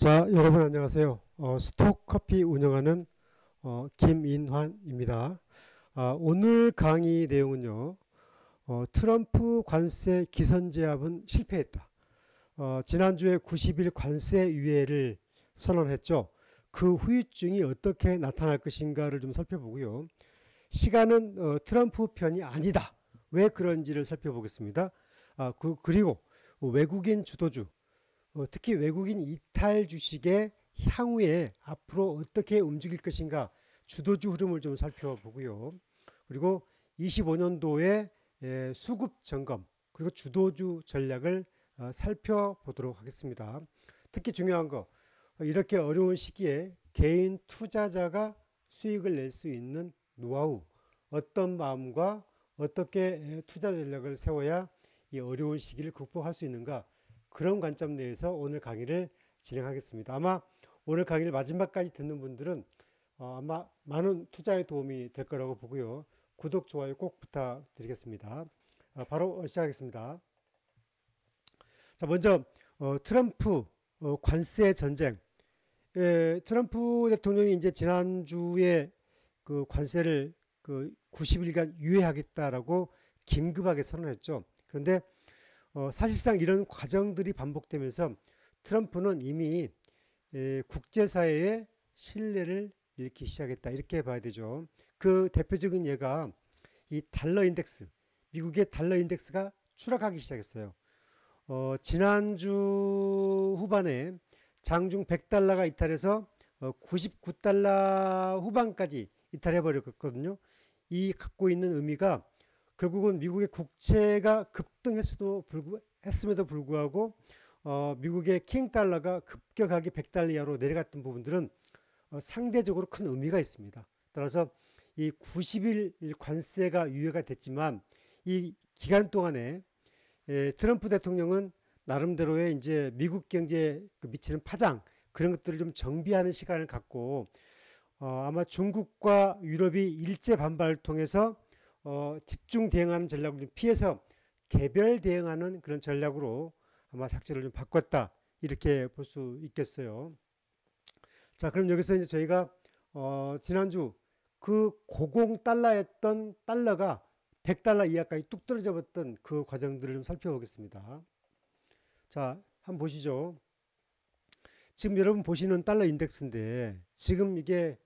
자, 여러분 안녕하세요. 스톡커피 운영하는 김인환입니다. 오늘 강의 내용은요. 트럼프 관세 기선제압은 실패했다. 지난주에 90일 관세 유예를 선언했죠. 그 후유증이 어떻게 나타날 것인가를 좀 살펴보고요. 시간은 트럼프 편이 아니다. 왜 그런지를 살펴보겠습니다. 그리고 외국인 주도주, 특히 외국인 이탈 주식의 향후에 앞으로 어떻게 움직일 것인가 주도주 흐름을 좀 살펴보고요. 그리고 25년도에 수급 점검 그리고 주도주 전략을 살펴보도록 하겠습니다. 특히 중요한 거, 이렇게 어려운 시기에 개인 투자자가 수익을 낼 수 있는 노하우, 어떤 마음과 어떻게 투자 전략을 세워야 이 어려운 시기를 극복할 수 있는가, 그런 관점 내에서 오늘 강의를 진행하겠습니다. 아마 오늘 강의를 마지막까지 듣는 분들은 아마 많은 투자에 도움이 될 거라고 보고요. 구독, 좋아요 꼭 부탁드리겠습니다. 바로 시작하겠습니다. 자, 먼저 트럼프 관세 전쟁. 트럼프 대통령이 이제 지난주에 그 관세를 90일간 유예하겠다라고 긴급하게 선언했죠. 그런데 사실상 이런 과정들이 반복되면서 트럼프는 이미 국제사회의 신뢰를 잃기 시작했다, 이렇게 봐야 되죠. 그 대표적인 예가 이 달러 인덱스, 미국의 달러 인덱스가 추락하기 시작했어요. 지난주 후반에 장중 100달러가 이탈해서 99달러 후반까지 이탈해 버렸거든요. 이 갖고 있는 의미가 결국은 미국의 국채가 급등했음에도 불구하고 미국의 킹 달러가 급격하게 100달러 이하로 내려갔던 부분들은 상대적으로 큰 의미가 있습니다. 따라서 이 90일 관세가 유예가 됐지만 이 기간 동안에 트럼프 대통령은 나름대로의 이제 미국 경제에 미치는 파장, 그런 것들을 좀 정비하는 시간을 갖고 아마 중국과 유럽이 일제 반발을 통해서 집중 대응하는 전략을 피해서 개별 대응하는 그런 전략으로 아마 작전을 좀 바꿨다, 이렇게 볼 수 있겠어요. 자, 그럼 여기서 이제 저희가 지난주 그 고공 달러였던 달러가 100달러 이하까지 뚝 떨어져 버렸던 그 과정들을 좀 살펴보겠습니다. 자, 한번 보시죠. 지금 여러분 보시는 달러 인덱스인데 지금 이게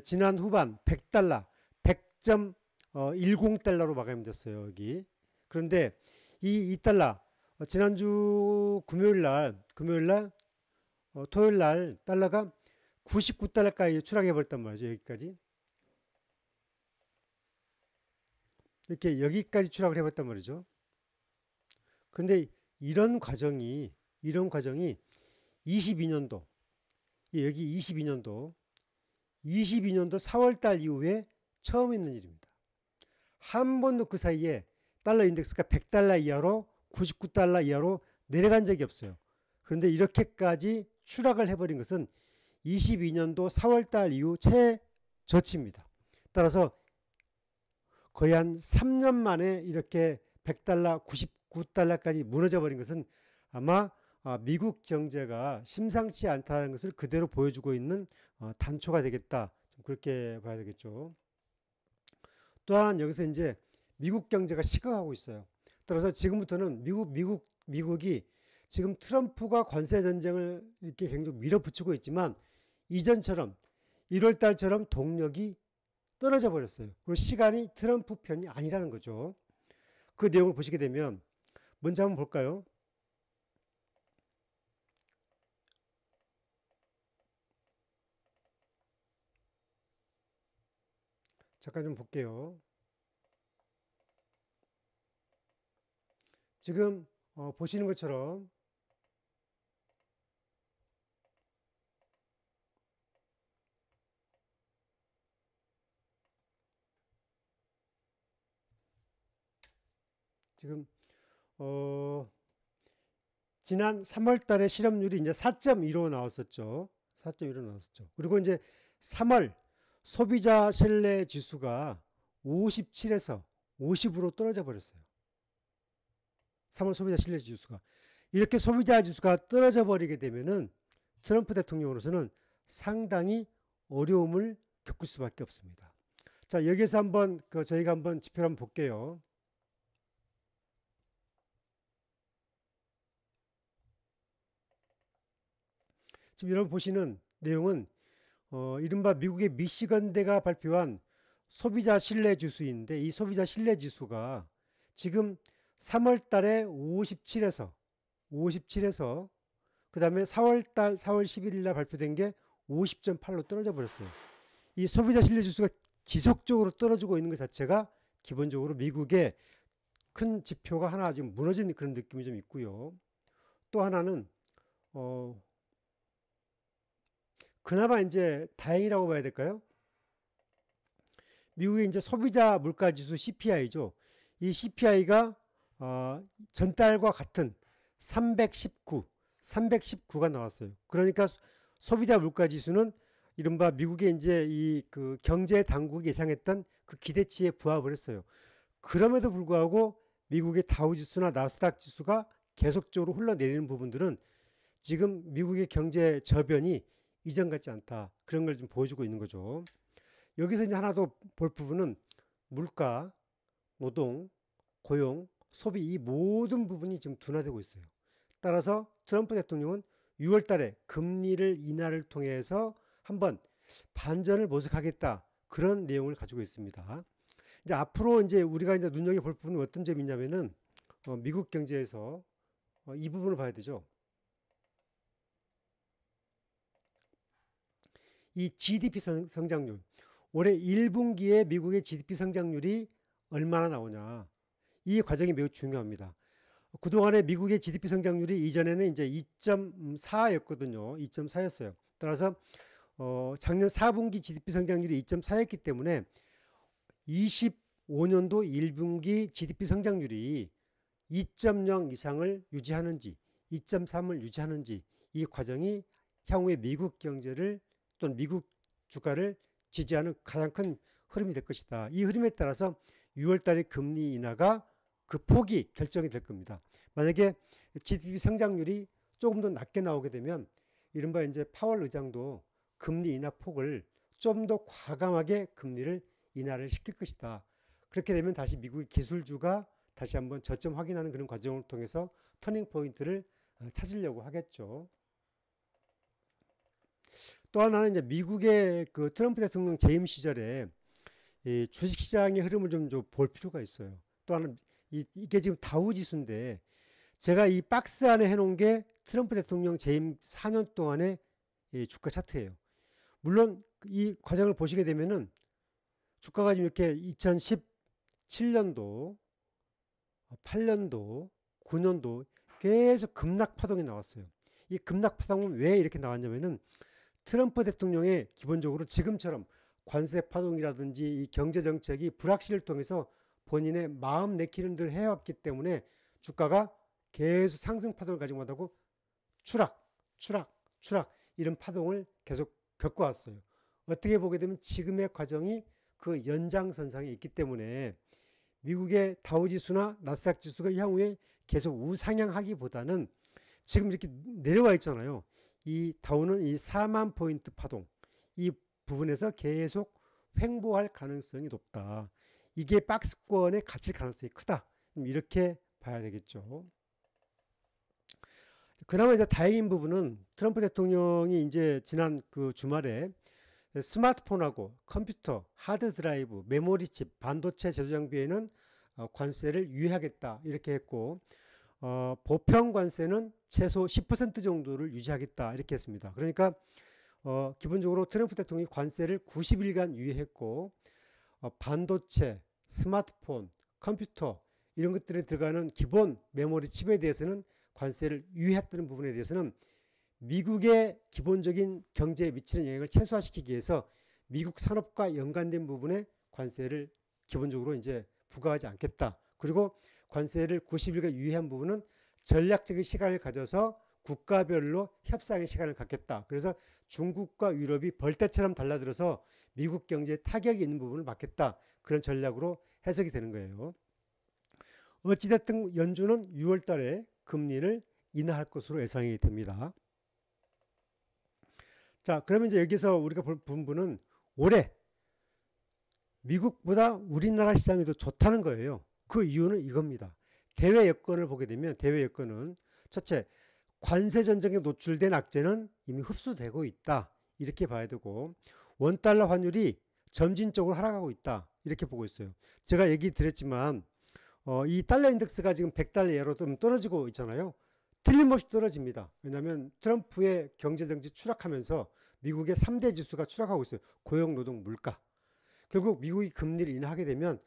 지난 후반 100달러 100.10달러로 마감이 됐어요, 여기. 그런데 이 달러 지난주 금요일날 토요일날 달러가 99달러까지 추락해 버렸단 말이죠. 여기까지 이렇게 여기까지 추락을 해버렸단 말이죠. 그런데 이런 과정이 22년도, 여기 22년도 4월달 이후에 처음 있는 일입니다. 한 번도 그 사이에 달러 인덱스가 100달러 이하로 99달러 이하로 내려간 적이 없어요. 그런데 이렇게까지 추락을 해버린 것은 22년도 4월달 이후 최저치입니다. 따라서 거의 한 3년 만에 이렇게 100달러, 99달러까지 무너져 버린 것은 아마 미국 경제가 심상치 않다는 것을 그대로 보여주고 있는 단초가 되겠다, 좀 그렇게 봐야 되겠죠. 또 하나는 여기서 이제 미국 경제가 식어가고 있어요. 따라서 지금부터는 미국이 지금 트럼프가 관세 전쟁을 이렇게 굉장히 밀어붙이고 있지만 이전처럼 1월달처럼 동력이 떨어져 버렸어요. 그리고 시간이 트럼프 편이 아니라는 거죠. 그 내용을 보시게 되면 먼저 한번 볼까요? 잠깐 좀 볼게요. 지금 보시는 것처럼 지금 지난 3월 달에 실업률이 이제 4.15 나왔었죠. 4.15 나왔었죠. 그리고 이제 3월 소비자 신뢰 지수가 57에서 50으로 떨어져 버렸어요. 3월 소비자 신뢰 지수가. 이렇게 소비자 지수가 떨어져 버리게 되면은 트럼프 대통령으로서는 상당히 어려움을 겪을 수밖에 없습니다. 자, 여기서 한번 저희가 한번 지표를 한번 볼게요. 지금 여러분 보시는 내용은 이른바 미국의 미시건대가 발표한 소비자 신뢰 지수인데, 이 소비자 신뢰 지수가 지금 3월 달에 57에서 그 다음에 4월 11일 날 발표된 게 50.8로 떨어져 버렸어요. 이 소비자 신뢰 지수가 지속적으로 떨어지고 있는 것 자체가 기본적으로 미국의 큰 지표가 하나 지금 무너진 그런 느낌이 좀 있고요. 또 하나는 그나마 이제 다행이라고 봐야 될까요? 미국의 이제 소비자 물가 지수 CPI죠. 이 CPI가 전달과 같은 319가 나왔어요. 그러니까 소비자 물가 지수는 이른바 미국의 이제 이 그 경제 당국이 예상했던 그 기대치에 부합을 했어요. 그럼에도 불구하고 미국의 다우 지수나 나스닥 지수가 계속적으로 흘러내리는 부분들은 지금 미국의 경제 저변이 이전 같지 않다. 그런 걸 좀 보여주고 있는 거죠. 여기서 이제 하나 더 볼 부분은 물가, 노동, 고용, 소비 이 모든 부분이 지금 둔화되고 있어요. 따라서 트럼프 대통령은 6월 달에 금리를 인하를 통해서 한번 반전을 모색하겠다. 그런 내용을 가지고 있습니다. 이제 앞으로 이제 우리가 이제 눈여겨볼 부분은 어떤 점이 있냐면은 미국 경제에서 이 부분을 봐야 되죠. 이 GDP 성장률. 올해 1분기에 미국의 GDP 성장률이 얼마나 나오냐. 이 과정이 매우 중요합니다. 그동안에 미국의 GDP 성장률이 이전에는 이제 2.4였거든요. 2.4였어요. 따라서 작년 4분기 GDP 성장률이 2.4였기 때문에 25년도 1분기 GDP 성장률이 2.0 이상을 유지하는지 2.3을 유지하는지 이 과정이 향후에 미국 경제를 또는 미국 주가를 지지하는 가장 큰 흐름이 될 것이다. 이 흐름에 따라서 6월 달에 금리 인하가 그 폭이 결정이 될 겁니다. 만약에 GDP 성장률이 조금 더 낮게 나오게 되면 이른바 이제 파월 의장도 금리 인하 폭을 좀 더 과감하게 금리를 인하를 시킬 것이다. 그렇게 되면 다시 미국의 기술주가 다시 한번 저점 확인하는 그런 과정을 통해서 터닝 포인트를 찾으려고 하겠죠. 또 하나는 이제 미국의 그 트럼프 대통령 재임 시절에 이 주식시장의 흐름을 좀 볼 필요가 있어요. 또 하나는 이게 지금 다우 지수인데 제가 이 박스 안에 해놓은 게 트럼프 대통령 재임 4년 동안의 주가 차트예요. 물론 이 과정을 보시게 되면은 주가가 지금 이렇게 2017년도, 8년도, 9년도 계속 급락 파동이 나왔어요. 이 급락 파동은 왜 이렇게 나왔냐면은 트럼프 대통령의 기본적으로 지금처럼 관세 파동이라든지 이 경제 정책이 불확실을 통해서 본인의 마음 내키는 대로 해왔기 때문에 주가가 계속 상승 파동을 가지고 가다고 추락 이런 파동을 계속 겪어왔어요. 어떻게 보게 되면 지금의 과정이 그 연장선상에 있기 때문에 미국의 다우지수나 나스닥 지수가 향후에 계속 우상향하기보다는 지금 이렇게 내려와 있잖아요. 이 다우는 이 4만 포인트 파동 이 부분에서 계속 횡보할 가능성이 높다. 이게 박스권에 갇힐 가능성이 크다. 이렇게 봐야 되겠죠. 그나마 이제 다행인 부분은 트럼프 대통령이 이제 지난 그 주말에 스마트폰하고 컴퓨터, 하드드라이브, 메모리칩, 반도체 제조 장비에는 관세를 유예하겠다 이렇게 했고 보편 관세는 최소 10% 정도를 유지하겠다 이렇게 했습니다. 그러니까 기본적으로 트럼프 대통령이 관세를 90일간 유예했고 반도체, 스마트폰, 컴퓨터 이런 것들에 들어가는 기본 메모리 칩에 대해서는 관세를 유예했다는 부분에 대해서는 미국의 기본적인 경제에 미치는 영향을 최소화시키기 위해서 미국 산업과 연관된 부분에 관세를 기본적으로 이제 부과하지 않겠다. 그리고 관세를 90일간 유예한 부분은 전략적인 시간을 가져서 국가별로 협상의 시간을 갖겠다. 그래서 중국과 유럽이 벌떼처럼 달라들어서 미국 경제에 타격이 있는 부분을 막겠다. 그런 전략으로 해석이 되는 거예요. 어찌됐든 연준은 6월 달에 금리를 인하할 것으로 예상이 됩니다. 자, 그러면 이제 여기서 우리가 볼 부분은 올해 미국보다 우리나라 시장이 더 좋다는 거예요. 그 이유는 이겁니다. 대외 여건을 보게 되면 대외 여건은 첫째, 관세 전쟁에 노출된 악재는 이미 흡수되고 있다. 이렇게 봐야 되고 원달러 환율이 점진적으로 하락하고 있다. 이렇게 보고 있어요. 제가 얘기 드렸지만 이 달러 인덱스가 지금 100달러 예로 좀 떨어지고 있잖아요. 틀림없이 떨어집니다. 왜냐하면 트럼프의 경제정책 추락하면서 미국의 3대 지수가 추락하고 있어요. 고용, 노동, 물가. 결국 미국이 금리를 인하하게 되면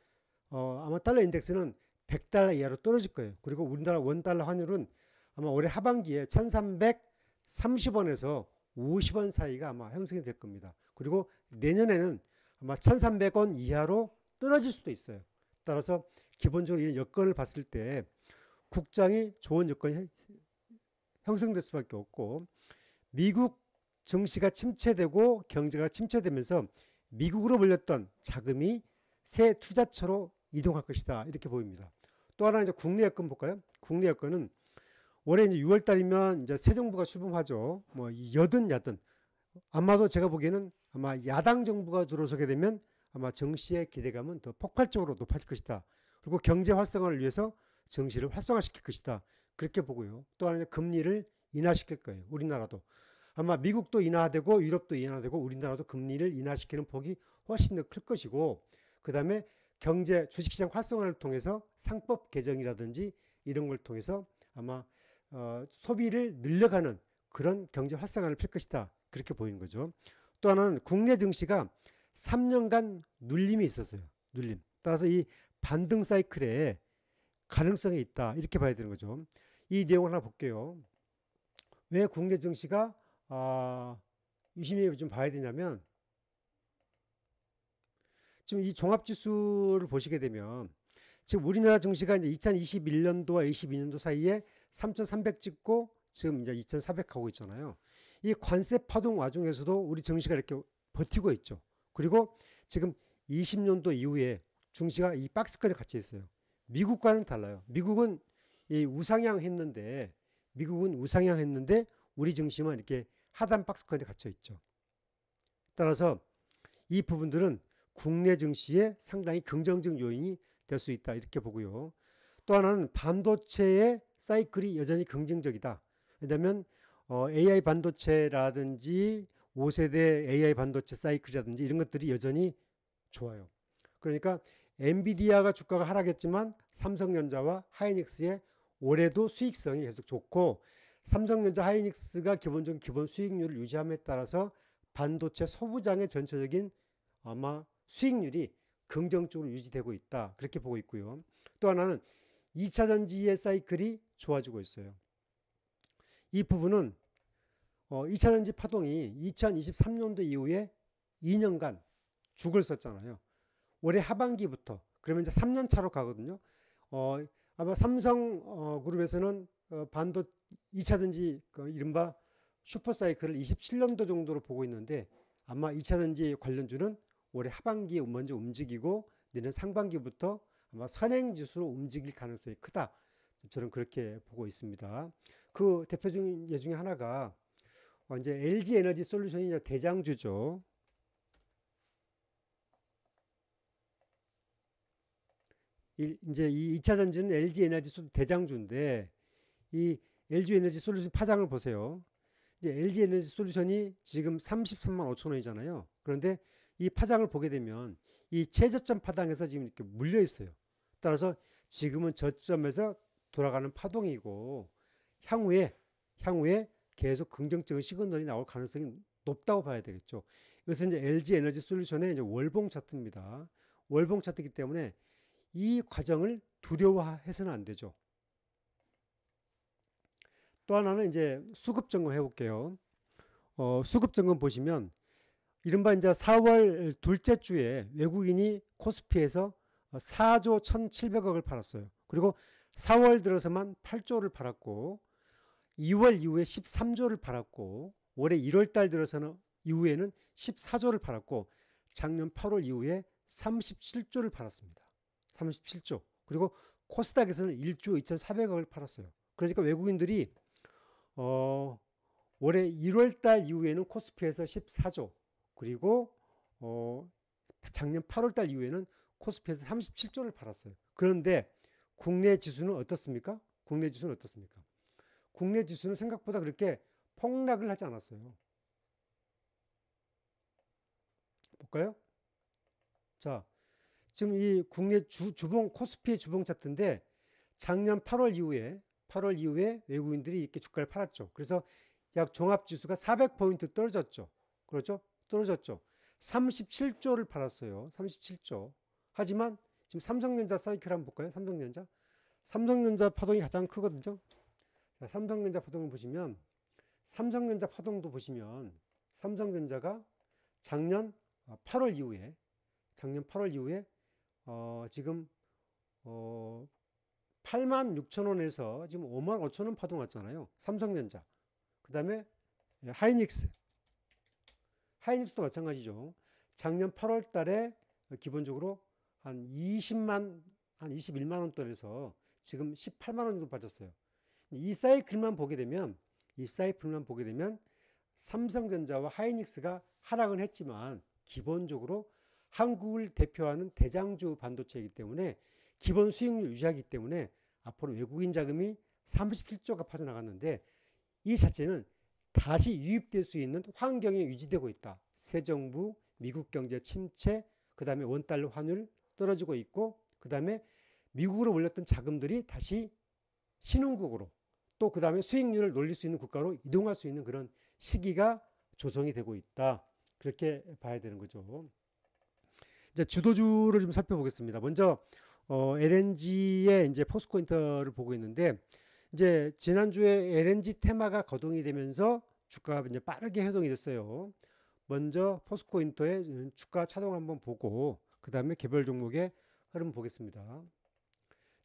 아마 달러 인덱스는 100달러 이하로 떨어질 거예요. 그리고 우리나라 원달러 환율은 아마 올해 하반기에 1330원에서 50원 사이가 아마 형성이 될 겁니다. 그리고 내년에는 아마 1300원 이하로 떨어질 수도 있어요. 따라서 기본적으로 이 여건을 봤을 때 국장이 좋은 여건이 형성될 수밖에 없고 미국 증시가 침체되고 경제가 침체되면서 미국으로 몰렸던 자금이 새 투자처로 이동할 것이다. 이렇게 보입니다. 또 하나 이제 국내 여건 볼까요? 국내 여건은 올해 이제 6월 달이면 이제 새 정부가 출범하죠. 뭐 여든 야든 아마도 제가 보기에는 아마 야당 정부가 들어서게 되면 아마 증시의 기대감은 더 폭발적으로 높아질 것이다. 그리고 경제 활성화를 위해서 증시를 활성화시킬 것이다. 그렇게 보고요. 또 하나 금리를 인하시킬 거예요. 우리나라도. 아마 미국도 인하되고 유럽도 인하되고 우리나라도 금리를 인하시키는 폭이 훨씬 더 클 것이고 그 다음에 경제 주식시장 활성화를 통해서 상법 개정이라든지 이런 걸 통해서 아마 소비를 늘려가는 그런 경제 활성화를 필 것이다. 그렇게 보이는 거죠. 또 하나는 국내 증시가 3년간 눌림이 있었어요. 눌림. 따라서 이 반등 사이클에 가능성이 있다. 이렇게 봐야 되는 거죠. 이 내용을 하나 볼게요. 왜 국내 증시가 유심히 좀 봐야 되냐면 지금 이 종합지수를 보시게 되면 지금 우리나라 증시가 이제 2021년도와 22년도 사이에 3,300 찍고 지금 이제 2,400 하고 있잖아요. 이 관세 파동 와중에서도 우리 증시가 이렇게 버티고 있죠. 그리고 지금 20년도 이후에 증시가 이 박스권에 갇혀 있어요. 미국과는 달라요. 미국은 이 우상향 했는데 우리 증시만 이렇게 하단 박스권에 갇혀 있죠. 따라서 이 부분들은 국내 증시에 상당히 긍정적 요인이 될 수 있다. 이렇게 보고요. 또 하나는 반도체의 사이클이 여전히 긍정적이다. 왜냐하면 AI 반도체라든지 5세대 AI 반도체 사이클이라든지 이런 것들이 여전히 좋아요. 그러니까 엔비디아가 주가가 하락했지만 삼성전자와 하이닉스의 올해도 수익성이 계속 좋고 삼성전자 하이닉스가 기본적인 기본 수익률을 유지함에 따라서 반도체 소부장의 전체적인 아마 수익률이 긍정적으로 유지되고 있다. 그렇게 보고 있고요. 또 하나는 2차 전지의 사이클이 좋아지고 있어요. 이 부분은 2차 전지 파동이 2023년도 이후에 2년간 죽을 썼잖아요. 올해 하반기부터 그러면 이제 3년 차로 가거든요. 아마 삼성 그룹에서는 반도 2차 전지 이른바 슈퍼사이클을 27년도 정도로 보고 있는데 아마 2차 전지 관련주는 올해 하반기에 먼저 움직이고 내년 상반기부터 아마 선행지수로 움직일 가능성이 크다. 저는 그렇게 보고 있습니다. 그 대표적인 예 중에 하나가 이제 LG 에너지 솔루션이 이제 대장주죠. 이제 이 2차 전지는 LG 에너지 대장주인데 이 LG 에너지 솔루션 파장을 보세요. 이제 LG 에너지 솔루션이 지금 33만 5천 원이잖아요. 그런데 이 파장을 보게 되면 이 최저점 파동에서 지금 이렇게 물려 있어요. 따라서 지금은 저점에서 돌아가는 파동이고 향후에 계속 긍정적인 시그널이 나올 가능성이 높다고 봐야 되겠죠. 이것은 이제 LG 에너지 솔루션의 이제 월봉 차트입니다. 월봉 차트이기 때문에 이 과정을 두려워해서는 안 되죠. 또 하나는 이제 수급 점검 해볼게요. 수급 점검 보시면 이른바 이제 4월 둘째 주에 외국인이 코스피에서 4조 1,700억을 팔았어요. 그리고 4월 들어서만 8조를 팔았고 2월 이후에 13조를 팔았고 올해 1월 달 들어서는 이후에는 14조를 팔았고 작년 8월 이후에 37조를 팔았습니다. 37조. 그리고 코스닥에서는 1조 2,400억을 팔았어요. 그러니까 외국인들이 올해 1월 달 이후에는 코스피에서 14조, 그리고 작년 8월 달 이후에는 코스피에서 37조를 팔았어요. 그런데 국내 지수는 어떻습니까? 국내 지수는 어떻습니까? 국내 지수는 생각보다 그렇게 폭락을 하지 않았어요. 볼까요? 자, 지금 이 국내 주봉 코스피의 주봉 차트인데 작년 8월 이후에 외국인들이 이렇게 주가를 팔았죠. 그래서 약 종합지수가 400포인트 떨어졌죠. 그렇죠? 떨어졌죠. 37조를 팔았어요. 37조. 하지만 지금 삼성전자 사이클 한번 볼까요? 삼성전자 파동이 가장 크거든요. 자, 삼성전자 파동을 보시면 삼성전자 파동도 보시면 삼성전자가 작년 8월 이후에 지금 8만 6천 원에서 지금 5만 5천 원 파동 왔잖아요. 삼성전자. 그 다음에 하이닉스도 마찬가지죠. 작년 8월 달에 기본적으로 한 21만 원 돈에서 지금 18만 원 정도 빠졌어요. 이 사이클만 보게 되면 삼성전자와 하이닉스가 하락은 했지만 기본적으로 한국을 대표하는 대장주 반도체이기 때문에 기본 수익률 유지하기 때문에 앞으로 외국인 자금이 37조가 빠져나갔는데 이 자체는 다시 유입될 수 있는 환경이 유지되고 있다. 새 정부, 미국 경제 침체, 그 다음에 원달러 환율 떨어지고 있고, 그 다음에 미국으로 몰렸던 자금들이 다시 신흥국으로 또 그 다음에 수익률을 놀릴 수 있는 국가로 이동할 수 있는 그런 시기가 조성이 되고 있다. 그렇게 봐야 되는 거죠. 이제 주도주를 좀 살펴보겠습니다. 먼저 LNG의 이제 포스코 인터를 보고 있는데 이제 지난주에 LNG 테마가 거동이 되면서 주가가 이제 빠르게 회동이 됐어요. 먼저 포스코 인터의 주가 차동 한번 보고 그 다음에 개별 종목의 흐름 보겠습니다.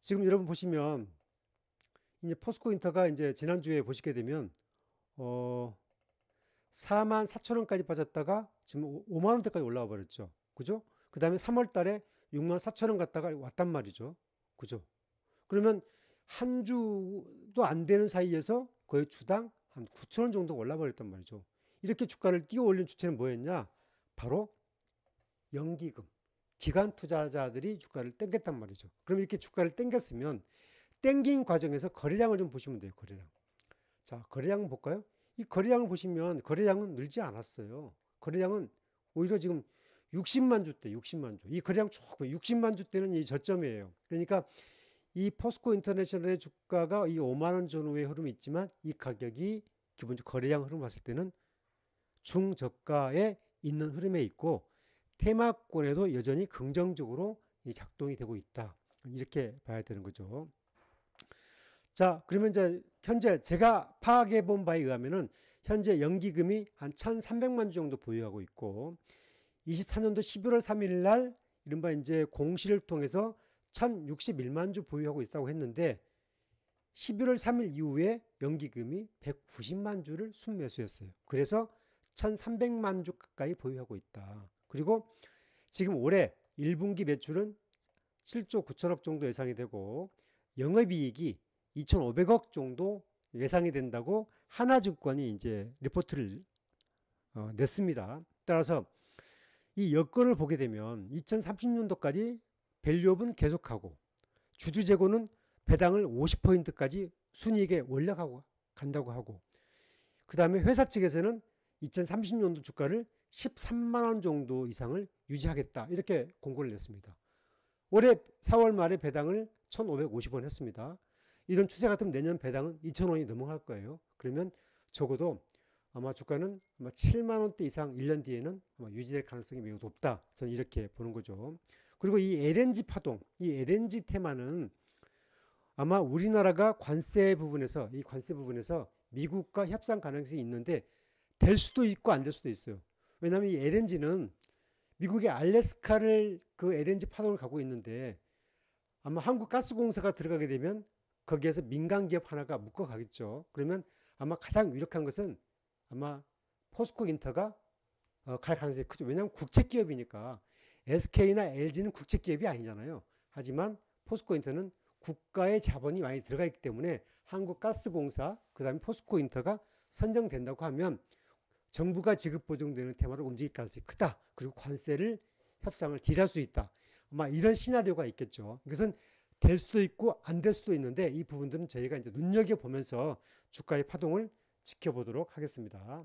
지금 여러분 보시면 이제 포스코 인터가 이제 지난주에 보시게 되면 4만 4천 원까지 빠졌다가 지금 5만 원대까지 올라와 버렸죠. 그죠? 그 다음에 3월 달에 6만 4천 원 갔다가 왔단 말이죠. 그죠? 그러면 한 주도 안 되는 사이에서 거의 주당 한 9천 원 정도 올라 버렸단 말이죠. 이렇게 주가를 띄워 올린 주체는 뭐였냐? 바로 연기금, 기관 투자자들이 주가를 땡겼단 말이죠. 그럼 이렇게 주가를 땡겼으면 땡긴 과정에서 거래량을 좀 보시면 돼요. 거래량. 자, 거래량 볼까요? 이 거래량을 보시면 거래량은 늘지 않았어요. 거래량은 오히려 지금 60만 주대, 60만 주. 이 거래량 쭉 60만 주대는 이 저점이에요. 그러니까 이 포스코 인터내셔널의 주가가 이 5만 원 전후의 흐름이 있지만 이 가격이 기본적으로 거래량 흐름 봤을 때는 중저가에 있는 흐름에 있고 테마권에도 여전히 긍정적으로 작동이 되고 있다. 이렇게 봐야 되는 거죠. 자, 그러면 이제 현재 제가 파악해 본 바에 의하면은 현재 연기금이 한 1,300만 주 정도 보유하고 있고 24년도 11월 3일 날 이른바 이제 공시를 통해서 1,061만 주 보유하고 있다고 했는데 11월 3일 이후에 연기금이 190만 주를 순매수했어요. 그래서 1,300만 주 가까이 보유하고 있다. 그리고 지금 올해 1분기 매출은 7조 9천억 정도 예상이 되고 영업이익이 2,500억 정도 예상이 된다고 하나증권이 이제 리포트를 냈습니다. 따라서 이 여건을 보게 되면 2030년도까지 밸류업은 계속하고 주주 재고는 배당을 50%까지 순이익에 올려가고 간다고 하고 그 다음에 회사 측에서는 2030년도 주가를 13만 원 정도 이상을 유지하겠다 이렇게 공고를 냈습니다. 올해 4월 말에 배당을 1,550원 했습니다. 이런 추세 같으면 내년 배당은 2,000원이 넘어갈 거예요. 그러면 적어도 아마 주가는 아마 7만 원대 이상 1년 뒤에는 아마 유지될 가능성이 매우 높다. 저는 이렇게 보는 거죠. 그리고 이 LNG 파동, 이 LNG 테마는 아마 우리나라가 관세 부분에서 미국과 협상 가능성이 있는데 될 수도 있고 안 될 수도 있어요. 왜냐하면 이 LNG는 미국의 알래스카를 그 LNG 파동을 가고 있는데 아마 한국가스공사가 들어가게 되면 거기에서 민간기업 하나가 묶어가겠죠. 그러면 아마 가장 유력한 것은 아마 포스코 인터가 갈 가능성이 크죠. 왜냐하면 국책기업이니까 SK나 LG는 국책기업이 아니잖아요. 하지만 포스코 인터는 국가의 자본이 많이 들어가 있기 때문에 한국가스공사 그 다음에 포스코 인터가 선정된다고 하면 정부가 지급 보증되는 테마로 움직일 가능성이 크다. 그리고 관세를 협상을 딜할 수 있다. 아마 이런 시나리오가 있겠죠. 이것은 될 수도 있고 안 될 수도 있는데 이 부분들은 저희가 이제 눈여겨보면서 주가의 파동을 지켜보도록 하겠습니다.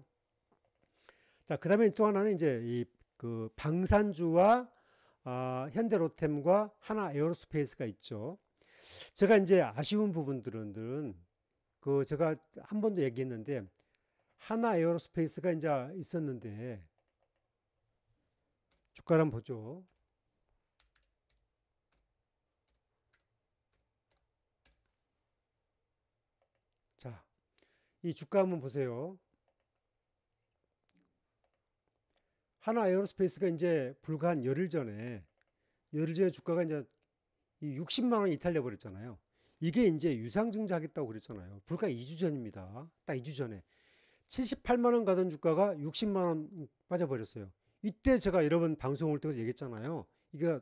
자, 그 다음에 또 하나는 이제 이 그 방산주와 현대로템과 하나 에어로스페이스가 있죠. 제가 이제 아쉬운 부분들은 그 제가 한 번도 얘기했는데 하나 에어로스페이스가 이제 있었는데 주가를 한번 보죠. 자, 이 주가 한번 보세요. 하나 에어로스페이스가 이제 불과 한 열흘 전에 주가가 이제 60만 원 이탈돼 버렸잖아요. 이게 이제 유상증자 하겠다고 그랬잖아요. 불과 2주 전입니다. 딱 2주 전에 78만 원 가던 주가가 60만 원 빠져버렸어요. 이때 제가 여러 번 방송 올 때 얘기했잖아요. 이거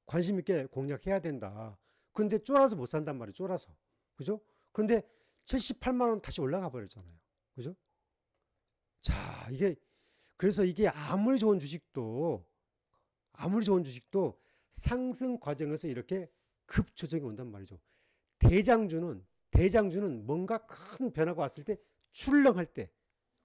관심 있게 공략해야 된다. 근데 쫄아서 못 산단 말이에요. 쫄아서. 그죠? 그런데 78만 원 다시 올라가 버렸잖아요. 그죠? 자, 그래서 이게 아무리 좋은 주식도 상승 과정에서 이렇게 급조정이 온단 말이죠. 대장주는 뭔가 큰 변화가 왔을 때 출렁할 때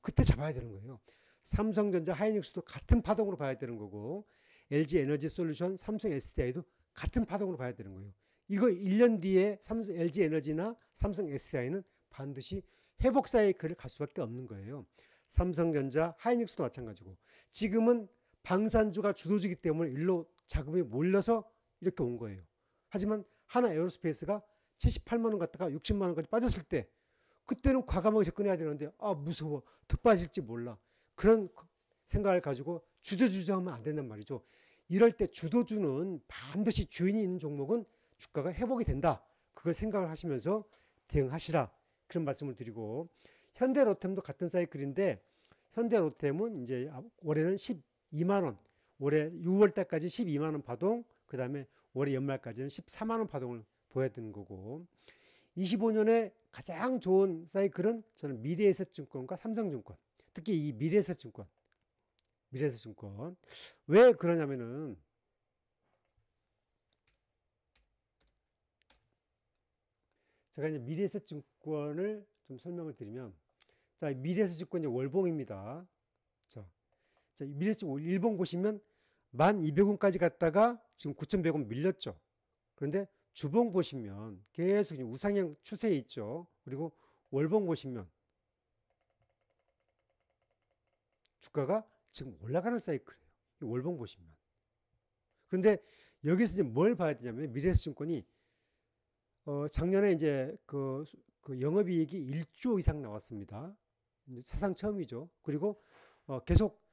그때 잡아야 되는 거예요. 삼성전자, 하이닉스도 같은 파동으로 봐야 되는 거고 LG 에너지 솔루션, 삼성 SDI도 같은 파동으로 봐야 되는 거예요. 이거 1년 뒤에 LG 에너지나 삼성 SDI는 반드시 회복 사이클을 갈 수밖에 없는 거예요. 삼성전자, 하이닉스도 마찬가지고 지금은 방산주가 주도주기 때문에 일로 자금이 몰려서 이렇게 온 거예요. 하지만 하나 에어로스페이스가 78만 원 갔다가 60만 원까지 빠졌을 때 그때는 과감하게 접근해야 되는데 무서워 더 빠질지 몰라 그런 생각을 가지고 주저주저하면 안 된단 말이죠. 이럴 때 주도주는 반드시 주인이 있는 종목은 주가가 회복이 된다. 그걸 생각을 하시면서 대응하시라 그런 말씀을 드리고 현대로템도 같은 사이클인데 현대로템은 이제 올해는 12만 원 올해 6월 달까지 12만 원 파동 그 다음에 올해 연말까지는 14만 원 파동을 보여야 되는 거고 25년에 가장 좋은 사이클은 저는 미래에셋증권과 삼성증권 특히 이 미래에셋증권 왜 그러냐면은 제가 이제 미래에셋증권을 좀 설명을 드리면 자 미래에셋증권 이제 월봉입니다. 자 미래에셋증권 일봉 보시면 1200원까지 갔다가 지금 9100원 밀렸죠. 그런데 주봉 보시면 계속 우상향 추세에 있죠. 그리고 월봉 보시면 주가가 지금 올라가는 사이클이에요. 월봉 보시면. 그런데 여기서 이제 뭘 봐야 되냐면 미래에셋증권이 작년에 이제 그 영업이익이 1조 이상 나왔습니다. 사상 처음이죠. 그리고 계속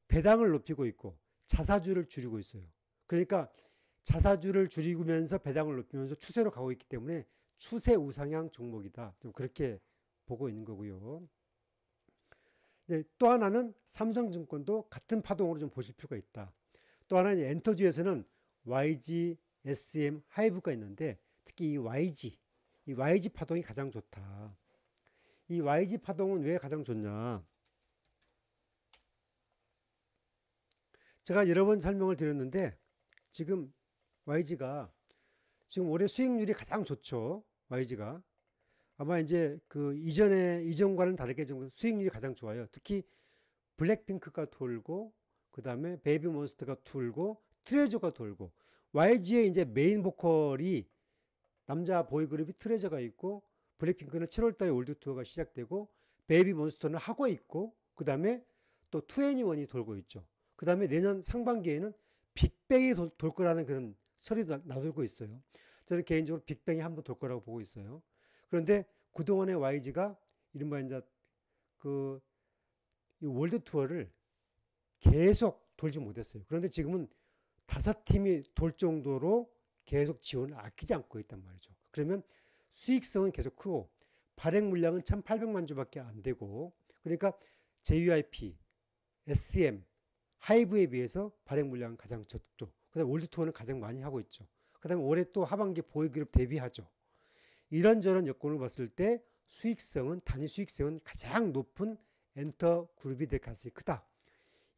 배당을 높이고 있고 자사주를 줄이고 있어요. 그러니까 자사주를 줄이면서 배당을 높이면서 추세로 가고 있기 때문에 추세 우상향 종목이다. 좀 그렇게 보고 있는 거고요. 네, 또 하나는 삼성증권도 같은 파동으로 좀 보실 필요가 있다. 또 하나는 엔터주에서는 YG, SM, 하이브가 있는데 특히 이 YG 파동이 가장 좋다. 이 YG 파동은 왜 가장 좋냐? 제가 여러 번 설명을 드렸는데 지금 YG가 지금 올해 수익률이 가장 좋죠. YG가 아마 이제 그 이전과는 다르게 좀 수익률이 가장 좋아요. 특히 블랙핑크가 돌고 그 다음에 베이비몬스터가 돌고 트레저가 돌고 YG의 이제 메인 보컬이 남자 보이그룹이 트레저가 있고 블랙핑크는 7월달에 올드 투어가 시작되고 베이비몬스터는 하고 있고 그 다음에 또 2NE1이 돌고 있죠. 그 다음에 내년 상반기에는 빅뱅이 돌 거라는 그런 소리도 나돌고 있어요. 저는 개인적으로 빅뱅이 한번 돌 거라고 보고 있어요. 그런데 그동안의 YG가 이른바 이제 이 월드 투어를 계속 돌지 못했어요. 그런데 지금은 5팀이 돌 정도로 계속 지원을 아끼지 않고 있단 말이죠. 그러면 수익성은 계속 크고 발행 물량은 1800만 주밖에 안 되고 그러니까 JYP, SM, 하이브에 비해서 발행 물량은 가장 적죠. 그 다음에 월드 투어는 가장 많이 하고 있죠. 그 다음에 올해 또 하반기 보이그룹 데뷔하죠. 이런저런 여건을 봤을 때 수익성은 단위 수익성은 가장 높은 엔터 그룹이 될 가능성이 크다.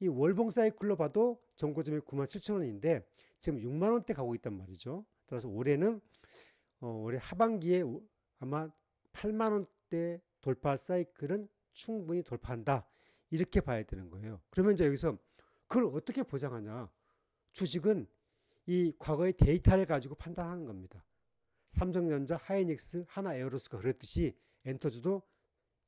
이 월봉 사이클로 봐도 전고점이 97,000원인데 지금 6만원대 가고 있단 말이죠. 따라서 올해는 올해 하반기에 아마 8만원대 돌파 사이클은 충분히 돌파한다. 이렇게 봐야 되는 거예요. 그러면 이제 여기서 그걸 어떻게 보장하냐. 주식은 이 과거의 데이터를 가지고 판단하는 겁니다. 삼성전자, 하이닉스, 하나에어로스가 그랬듯이 엔터주도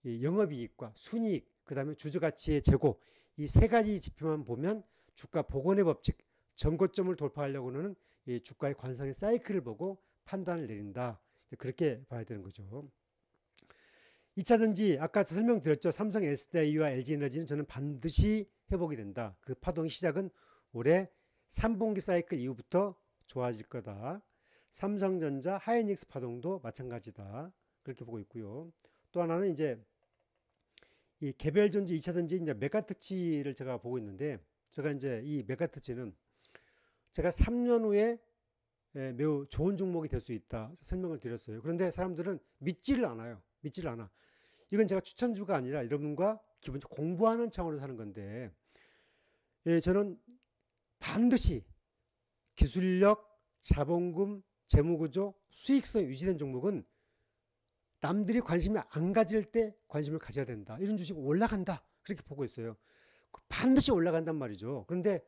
영업이익과 순이익, 그 다음에 주주가치의 재고 이 세 가지 지표만 보면 주가 복원의 법칙, 전고점을 돌파하려고는 이 주가의 관성의 사이클을 보고 판단을 내린다. 그렇게 봐야 되는 거죠. 2차전지 아까 설명드렸죠. 삼성 SDI와 LG에너지는 저는 반드시 회복이 된다. 그 파동의 시작은 올해 3분기 사이클 이후부터 좋아질 거다. 삼성전자, 하이닉스 파동도 마찬가지다. 그렇게 보고 있고요. 또 하나는 이제 이 개별전지 2차전지 이제 메가터치를 제가 보고 있는데, 제가 이제 이 메가터치는 제가 3년 후에 매우 좋은 종목이 될 수 있다 설명을 드렸어요. 그런데 사람들은 믿지를 않아요. 믿지를 않아. 이건 제가 추천주가 아니라 여러분과 기본적으로 공부하는 차원으로 사는 건데, 저는 반드시 기술력, 자본금, 재무구조, 수익성 유지된 종목은 남들이 관심이 안 가질 때 관심을 가져야 된다. 이런 주식 올라간다. 그렇게 보고 있어요. 반드시 올라간단 말이죠. 그런데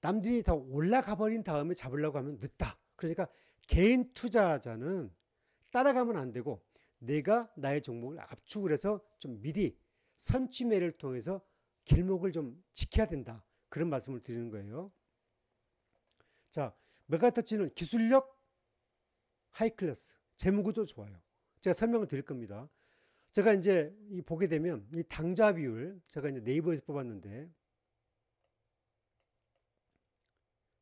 남들이 다 올라가 버린 다음에 잡으려고 하면 늦다. 그러니까 개인 투자자는 따라가면 안 되고 내가 나의 종목을 압축을 해서 좀 미리 선취매를 통해서 길목을 좀 지켜야 된다. 그런 말씀을 드리는 거예요. 자, 메가터치는 기술력 하이클래스, 재무구조 좋아요. 제가 설명을 드릴 겁니다. 제가 이제 보게 되면 이 당좌 비율, 제가 이제 네이버에서 뽑았는데,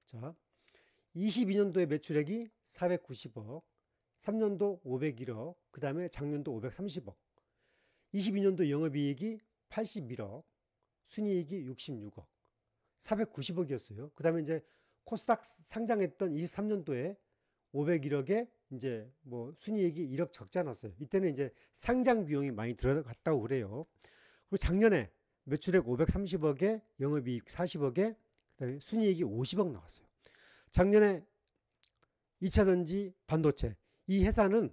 자, 22년도에 매출액이 490억, 3년도 501억, 그 다음에 작년도 530억, 22년도 영업이익이 81억, 순이익이 66억, 490억이었어요. 그 다음에 이제 코스닥 상장했던 23년도에 501억에 이제 뭐 순이익이 1억 적자 났어요. 이때는 이제 상장 비용이 많이 들어갔다고 그래요. 그리고 작년에 매출액 530억에 영업이익 40억에 그다음에 순이익이 50억 나왔어요. 작년에 2차전지 반도체 이 회사는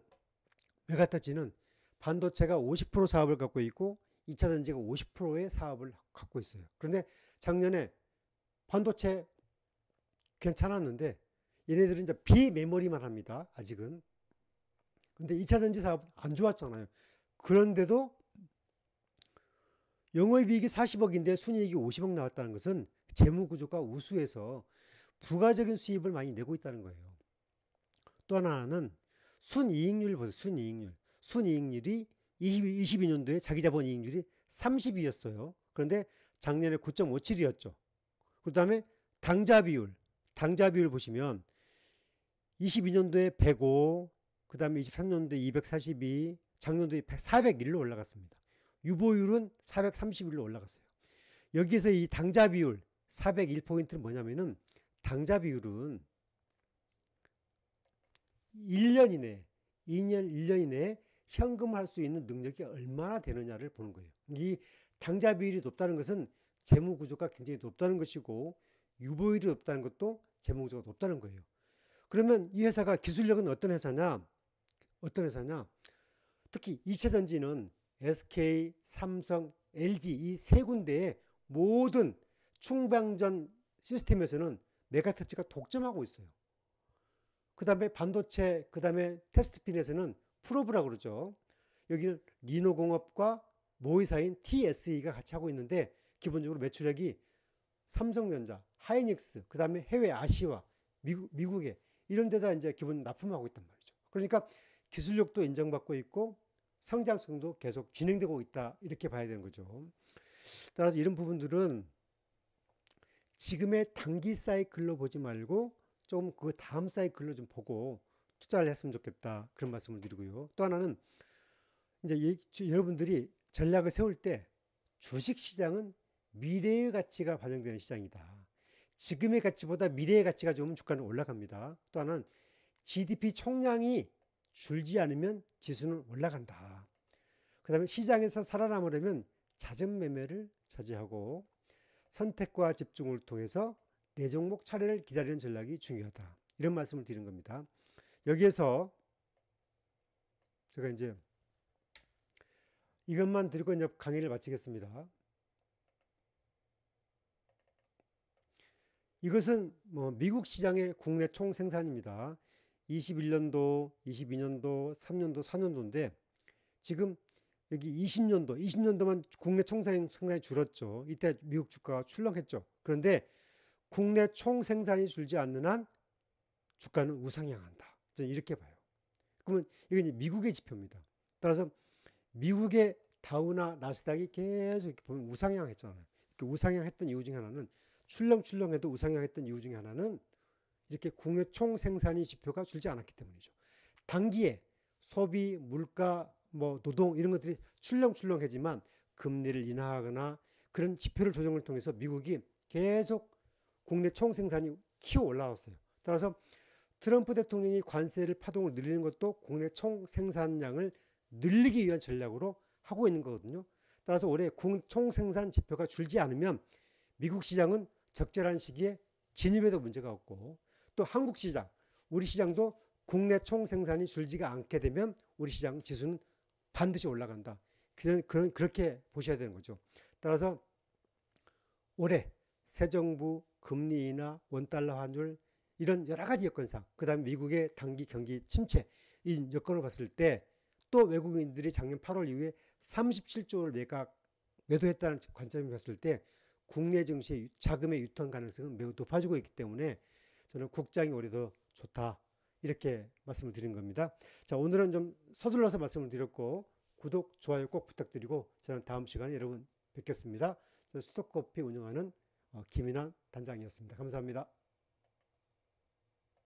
메가터치는 반도체가 50% 사업을 갖고 있고 2차전지가 50%의 사업을 갖고 있어요. 그런데 작년에 반도체 괜찮았는데 얘네들은 이제 비메모리만 합니다. 아직은. 근데 2차전지 사업 안 좋았잖아요. 그런데도 영업이익이 40억인데 순이익이 50억 나왔다는 것은 재무구조가 우수해서 부가적인 수입을 많이 내고 있다는 거예요. 또 하나는 순이익률 보세요. 순이익률. 순이익률이 22년도에 자기자본이익률이 30이었어요. 그런데 작년에 9.57이었죠. 그 다음에 당좌 비율 보시면 22년도에 105, 그 다음에 23년도에 242, 작년도에 401로 올라갔습니다. 유보율은 431로 올라갔어요. 여기서 이 당좌 비율 401포인트는 뭐냐면은 당좌 비율은 1년 이내, 2년, 1년 이내에 현금할 수 있는 능력이 얼마나 되느냐를 보는 거예요. 이 당좌 비율이 높다는 것은 재무 구조가 굉장히 높다는 것이고 유보율이 높다는 것도 재무 구조가 높다는 거예요. 그러면 이 회사가 기술력은 어떤 회사냐? 특히 2차전지는 SK, 삼성, LG 이 세 군데의 모든 충방전 시스템에서는 메가터치가 독점하고 있어요. 그 다음에 반도체, 그 다음에 테스트핀에서는 프로브라고 그러죠. 여기는 리노공업과 모의사인 TSE가 같이 하고 있는데 기본적으로 매출액이 삼성전자, 하이닉스, 그 다음에 해외 아시아, 미국에 이런 데다 이제 기본 납품하고 있단 말이죠. 그러니까 기술력도 인정받고 있고 성장성도 계속 진행되고 있다. 이렇게 봐야 되는 거죠. 따라서 이런 부분들은 지금의 단기 사이클로 보지 말고 좀 그 다음 사이클로 좀 보고 투자를 했으면 좋겠다. 그런 말씀을 드리고요. 또 하나는 이제 여러분들이 전략을 세울 때 주식 시장은 미래의 가치가 반영되는 시장이다. 지금의 가치보다 미래의 가치가 좋으면 주가는 올라갑니다. 또 하나는 GDP 총량이 줄지 않으면 지수는 올라간다. 그 다음에 시장에서 살아남으려면 잦은 매매를 저지하고 선택과 집중을 통해서 내 종목 차례를 기다리는 전략이 중요하다. 이런 말씀을 드리는 겁니다. 여기에서 제가 이제 이것만 드리고 이제 강의를 마치겠습니다. 이것은 뭐 미국 시장의 국내 총 생산입니다. 21년도, 22년도, 3년도, 4년도인데 지금 여기 20년도만 국내 총 생산이 줄었죠. 이때 미국 주가가 출렁했죠. 그런데 국내 총 생산이 줄지 않는 한 주가는 우상향한다. 저는 이렇게 봐요. 그러면 이건 이제 미국의 지표입니다. 따라서 미국의 다우나 나스닥이 계속 이렇게 보면 우상향했잖아요. 이렇게 우상향했던 이유 중에 하나는 출렁출렁해도 우상향했던 이유 중에 하나는 이렇게 국내 총 생산이 지표가 줄지 않았기 때문이죠. 단기에 소비, 물가, 뭐 노동 이런 것들이 출렁출렁하지만 금리를 인하하거나 그런 지표를 조정을 통해서 미국이 계속 국내 총 생산이 키워 올라왔어요. 따라서 트럼프 대통령이 관세를 파동을 늘리는 것도 국내 총 생산량을 늘리기 위한 전략으로 하고 있는 거거든요. 따라서 올해 총 생산 지표가 줄지 않으면 미국 시장은 적절한 시기에 진입에도 문제가 없고 또 한국 시장, 우리 시장도 국내 총 생산이 줄지가 않게 되면 우리 시장 지수는 반드시 올라간다. 그렇게 보셔야 되는 거죠. 따라서 올해 새 정부, 금리 인하, 원달러 환율 이런 여러 가지 여건상, 그 다음에 미국의 단기 경기 침체 이 여건을 봤을 때 또 외국인들이 작년 8월 이후에 37조를 매도했다는 관점을 봤을 때 국내 증시의 자금의 유통 가능성은 매우 높아지고 있기 때문에 저는 국장이 올해도 좋다. 이렇게 말씀을 드린 겁니다. 자, 오늘은 좀 서둘러서 말씀을 드렸고 구독, 좋아요 꼭 부탁드리고 저는 다음 시간에 여러분 뵙겠습니다. 스톡커피 운영하는 김인환 단장이었습니다. 감사합니다.